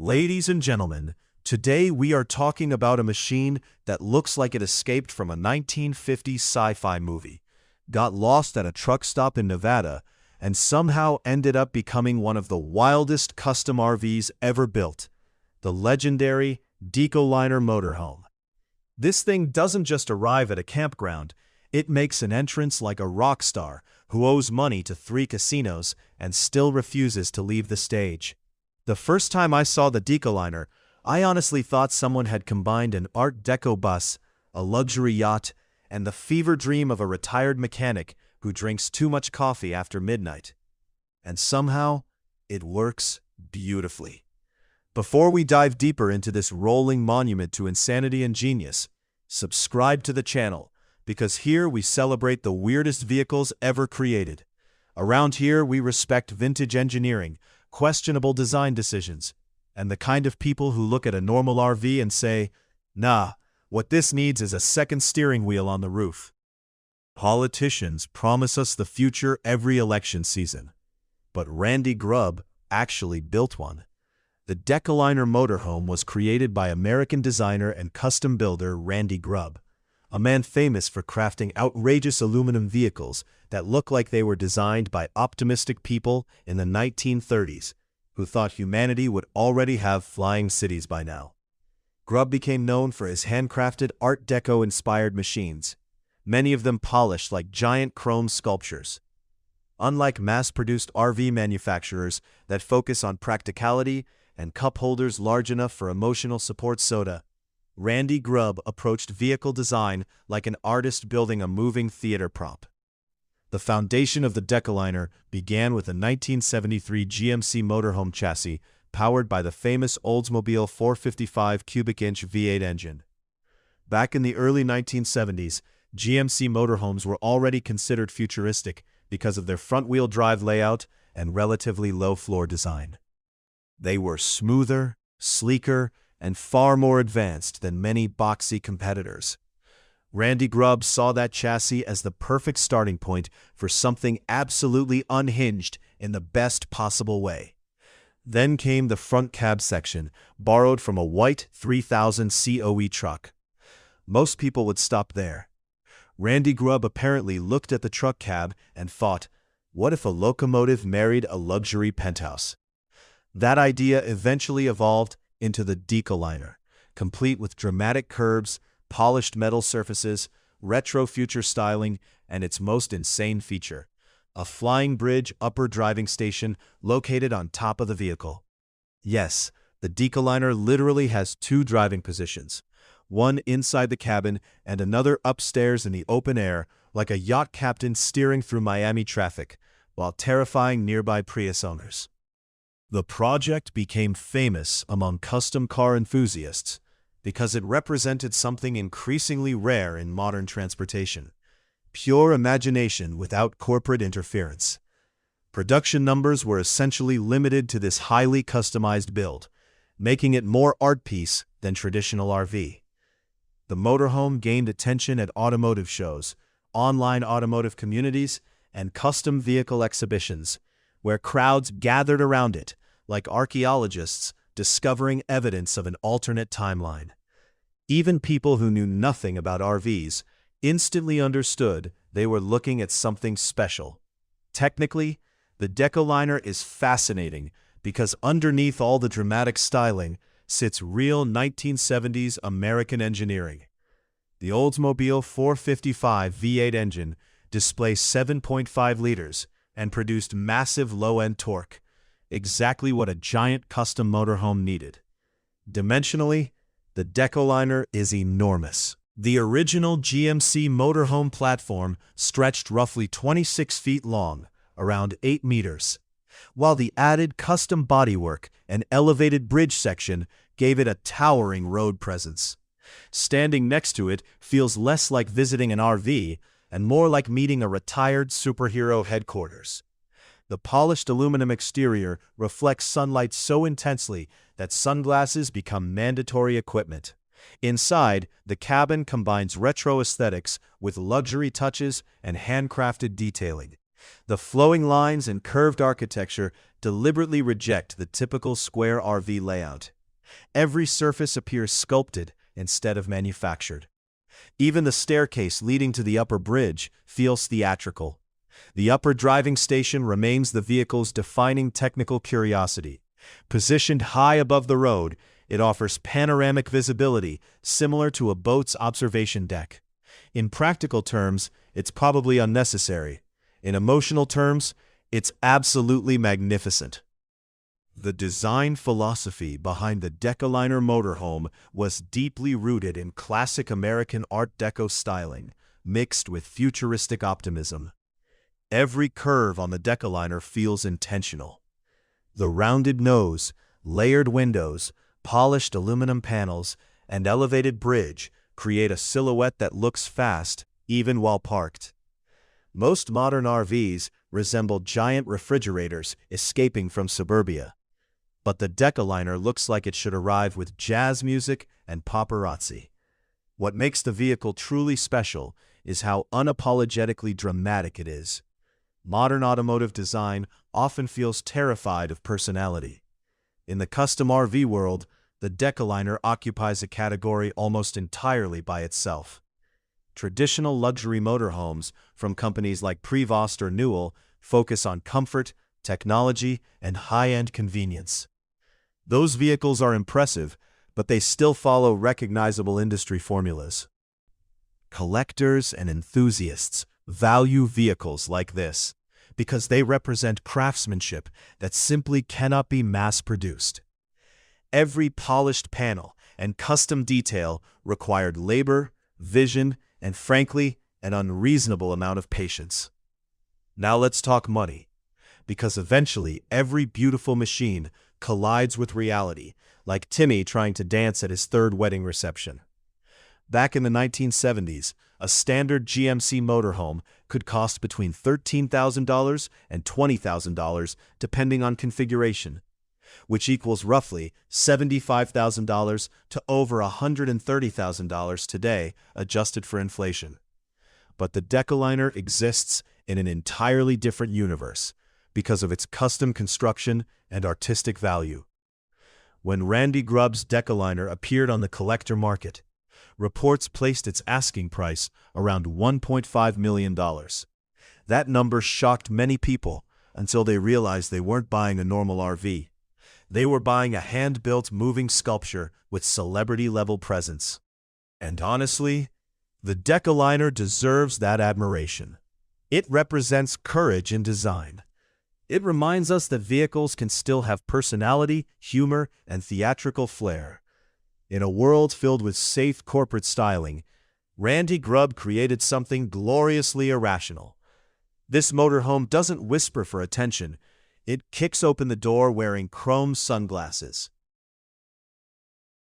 Ladies and gentlemen, today we are talking about a machine that looks like it escaped from a 1950s sci-fi movie, got lost at a truck stop in Nevada, and somehow ended up becoming one of the wildest custom RVs ever built, the legendary Decoliner Motorhome. This thing doesn't just arrive at a campground, it makes an entrance like a rock star who owes money to 3 casinos and still refuses to leave the stage. The first time I saw the Decoliner, I honestly thought someone had combined an Art Deco bus, a luxury yacht, and the fever dream of a retired mechanic who drinks too much coffee after midnight. And somehow, it works beautifully. Before we dive deeper into this rolling monument to insanity and genius, subscribe to the channel, because here we celebrate the weirdest vehicles ever created. Around here, we respect vintage engineering, questionable design decisions, and the kind of people who look at a normal RV and say, "Nah, what this needs is a second steering wheel on the roof." Politicians promise us the future every election season, but Randy Grubb actually built one. The Decoliner Motorhome was created by American designer and custom builder Randy Grubb, a man famous for crafting outrageous aluminum vehicles that look like they were designed by optimistic people in the 1930s who thought humanity would already have flying cities by now. Grubb became known for his handcrafted Art Deco-inspired machines, many of them polished like giant chrome sculptures. Unlike mass-produced RV manufacturers that focus on practicality and cup holders large enough for emotional support soda, Randy Grubb approached vehicle design like an artist building a moving theater prop. The foundation of the Decoliner began with a 1973 GMC Motorhome chassis powered by the famous Oldsmobile 455 cubic-inch V8 engine. Back in the early 1970s, GMC motorhomes were already considered futuristic because of their front-wheel drive layout and relatively low floor design. They were smoother, sleeker, and far more advanced than many boxy competitors. Randy Grubb saw that chassis as the perfect starting point for something absolutely unhinged in the best possible way. Then came the front cab section, borrowed from a white 3000 COE truck. Most people would stop there. Randy Grubb apparently looked at the truck cab and thought, what if a locomotive married a luxury penthouse? That idea eventually evolved into the Decoliner, complete with dramatic curves, polished metal surfaces, retro future styling, and its most insane feature, a flying bridge upper driving station located on top of the vehicle. Yes, the Decoliner literally has 2 driving positions, one inside the cabin and another upstairs in the open air, like a yacht captain steering through Miami traffic, while terrifying nearby Prius owners. The project became famous among custom car enthusiasts because it represented something increasingly rare in modern transportation: pure imagination without corporate interference. Production numbers were essentially limited to this highly customized build, making it more art piece than traditional RV. The motorhome gained attention at automotive shows, online automotive communities, and custom vehicle exhibitions, where crowds gathered around it like archaeologists discovering evidence of an alternate timeline. Even people who knew nothing about RVs instantly understood they were looking at something special. Technically, the Decoliner is fascinating because underneath all the dramatic styling sits real 1970s American engineering. The Oldsmobile 455 V8 engine displays 7.5 liters and produced massive low-end torque, exactly what a giant custom motorhome needed. Dimensionally, the Decoliner is enormous. The original GMC motorhome platform stretched roughly 26 feet long, around 8 meters, while the added custom bodywork and elevated bridge section gave it a towering road presence. Standing next to it feels less like visiting an RV and more like meeting a retired superhero headquarters. The polished aluminum exterior reflects sunlight so intensely that sunglasses become mandatory equipment. Inside, the cabin combines retro aesthetics with luxury touches and handcrafted detailing, The flowing lines and curved architecture deliberately reject the typical square RV layout. Every surface appears sculpted instead of manufactured. Even the staircase leading to the upper bridge feels theatrical. The upper driving station remains the vehicle's defining technical curiosity. Positioned high above the road, it offers panoramic visibility similar to a boat's observation deck. In practical terms, it's probably unnecessary. In emotional terms, it's absolutely magnificent. The design philosophy behind the Decoliner Motorhome was deeply rooted in classic American Art Deco styling, mixed with futuristic optimism. Every curve on the Decoliner feels intentional. The rounded nose, layered windows, polished aluminum panels, and elevated bridge create a silhouette that looks fast, even while parked. Most modern RVs resemble giant refrigerators escaping from suburbia. But the Decoliner looks like it should arrive with jazz music and paparazzi. What makes the vehicle truly special is how unapologetically dramatic it is. Modern automotive design often feels terrified of personality. In the custom RV world, the Decoliner occupies a category almost entirely by itself. Traditional luxury motorhomes from companies like Prevost or Newell focus on comfort, technology, and high-end convenience. Those vehicles are impressive, but they still follow recognizable industry formulas. Collectors and enthusiasts value vehicles like this because they represent craftsmanship that simply cannot be mass-produced. Every polished panel and custom detail required labor, vision, and frankly, an unreasonable amount of patience. Now let's talk money, because eventually every beautiful machine collides with reality, like Timmy trying to dance at his third wedding reception. Back in the 1970s, a standard GMC motorhome could cost between $13,000 and $20,000 depending on configuration, which equals roughly $75,000 to over $130,000 today, adjusted for inflation. But the Decoliner exists in an entirely different universe because of its custom construction and artistic value. When Randy Grubb's Decoliner appeared on the collector market, reports placed its asking price around $1.5 million. That number shocked many people until they realized they weren't buying a normal RV. They were buying a hand-built moving sculpture with celebrity-level presence. And honestly, the Decoliner deserves that admiration. It represents courage in design. It reminds us that vehicles can still have personality, humor, and theatrical flair. In a world filled with safe corporate styling, Randy Grubb created something gloriously irrational. This motorhome doesn't whisper for attention. It kicks open the door wearing chrome sunglasses.